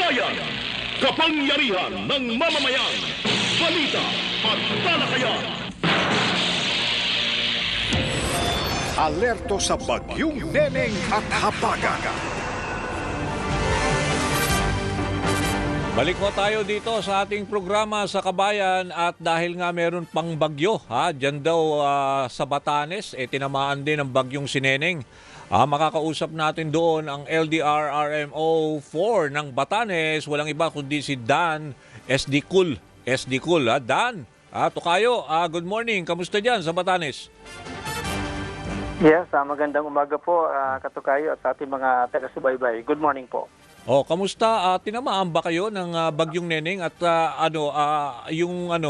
Bayan, kapangyarihan ng mamamayan, balita at talakayan. Alerto sa bagyong Neneng at Habagat. Balik po tayo dito sa ating programa sa Kabayan at dahil nga meron pang bagyo, dyan daw sa Batanes, tinamaan din ng bagyong si Neneng. Makakausap natin doon ang LDR-RMO 4 ng Batanes, walang iba kundi si Dan SD Cool. SD Cool, Dan, Tokayo, good morning, kamusta dyan sa Batanes? Yes, magandang umaga po, Katukayo at sa ating mga taga-subaybay. Good morning po. Kamusta? Tinamaan ba kayo ng bagyong Neneng at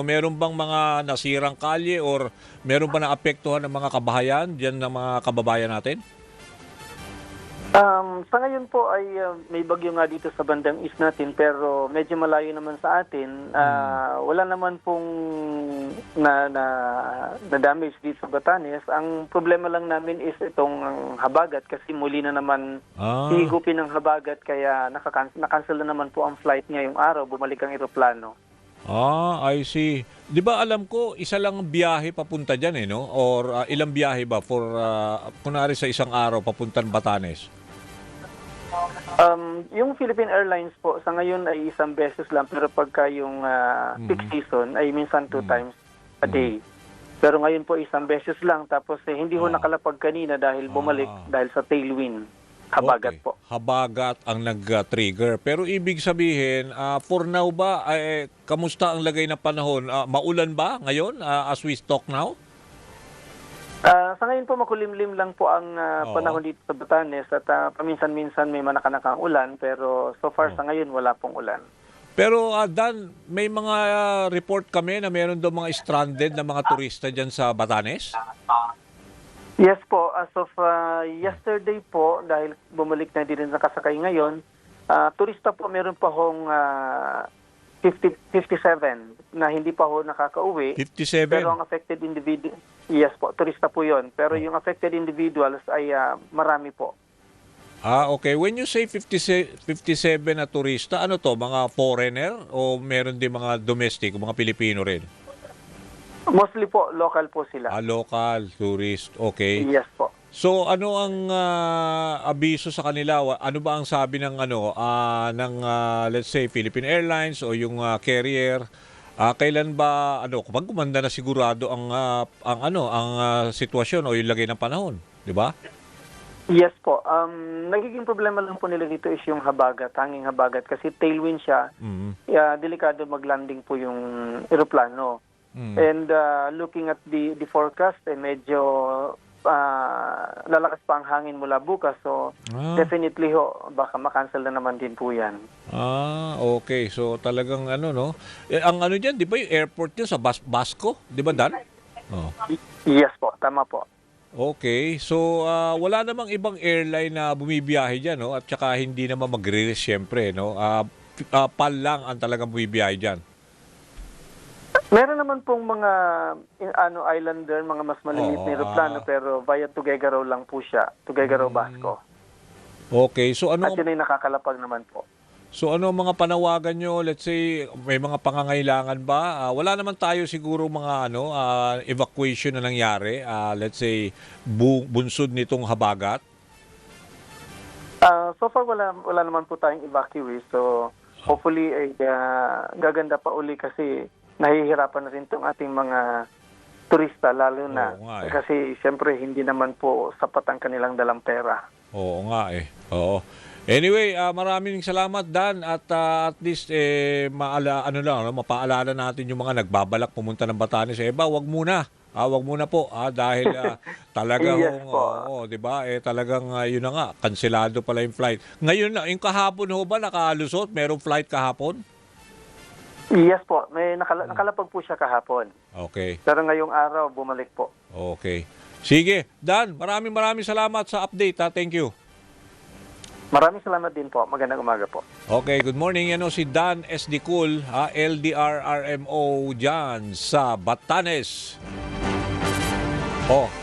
meron bang mga nasirang kalye or meron ba naapektuhan ng mga kabahayan diyan ng mga kababayan natin? Sa ngayon po ay may bagyo nga dito sa bandang east natin pero medyo malayo naman sa atin. Wala naman pong na damage dito sa Batanes. Ang problema lang namin is itong habagat kasi muli na naman hihigupin ng habagat kaya nakacancel na naman po ang flight ngayong araw. Bumalik ang eroplano. I see. Di ba alam ko, isa lang ang biyahe papunta dyan no? Or ilang biyahe ba for, kunwari sa isang araw papuntan Batanes? Yung Philippine Airlines po, sa ngayon ay isang beses lang pero pagka yung peak season ay minsan 2 times a day. Pero ngayon po isang beses lang tapos hindi ho nakalapag kanina dahil bumalik dahil sa tailwind. Habagat po. Habagat ang nag-trigger. Pero ibig sabihin, for now ba, kamusta ang lagay ng panahon? Maulan ba ngayon as we talk now? Sa ngayon po makulimlim lang po ang panahon dito sa Batanes at paminsan-minsan may manakanakang ulan pero so far sa ngayon wala pong ulan. Pero Dan, may mga report kami na meron daw mga stranded na mga turista dyan sa Batanes? Yes po, as of yesterday po dahil bumalik na din nakasakay ngayon, turista po meron pa hong 57 na hindi pa ho nakakauwi. 57? Pero ang affected individual, yes po, turista po yon. Pero yung affected individuals ay marami po. Okay. When you say 57 na turista, ano to? Mga foreigner o meron din mga domestic, mga Pilipino rin? Mostly po, local po sila. Local, tourist. Okay. Yes po. So ano ang abiso sa kanila? Ano ba ang sabi ng let's say Philippine Airlines o yung carrier? Kailan ba kapag gumanda na sigurado ang sitwasyon o yung lagay ng panahon, di ba? Yes po. Nagiging problema lang po nila dito is yung habagat, hanging habagat kasi tailwind siya. Delikado maglanding po yung eroplano. And looking at the forecast, medyo lalakas pa ang hangin mula bukas. So, definitely baka makancel na naman din po yan. Okay. So, talagang ang dyan, di ba yung airport dyan sa Basco? Di ba, Dan? Yes po, tama po. Okay. So, wala namang ibang airline na bumibiyahe dyan, no? At saka hindi naman magre-release, syempre, no? PAL lang ang talagang bumibiyahe dyan. Meron naman pong mga islander, mga mas maliliit na eroplano pero via Tuguegarao lang po siya, Tuguegarao Basco. Okay, so At yun ay nakakalapag naman po. So ano ang mga panawagan nyo? Let's say may mga pangangailangan ba? Wala naman tayo siguro mga evacuation na nangyari. Let's say bunsod nitong habagat. So far wala naman po tayong evacuee. So hopefully ay gaganda pa uli kasi nahihirapan na rin itong ating mga turista lalo na kasi siyempre hindi naman po sapat ang kanilang dalang pera. Oo nga Oo. Anyway, maraming salamat Dan at least mapaalala natin yung mga nagbabalak pumunta ng Batanes. Wag muna. Wag muna po dahil talagang yes, 'di ba? Talagang yun na nga, kanselado pala yung flight. Ngayon yung kahapon ba nakalusot? Merong flight kahapon? Yes po, may nakalapag po siya kahapon. Okay. Pero ngayong araw, bumalik po. Okay. Sige, Dan, maraming salamat sa update. Thank you. Maraming salamat din po. Magandang umaga po. Okay, good morning. Yan si Dan SD Cool, LDR-RMO dyan sa Batanes.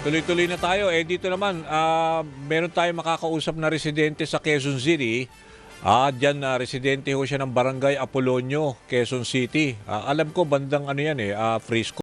Tuloy-tuloy na tayo. Dito naman, meron tayong makakausap na residente sa Quezon City. Diyan residente ho siya ng Barangay Apolonio, Quezon City. Alam ko bandang ano yan Frisco.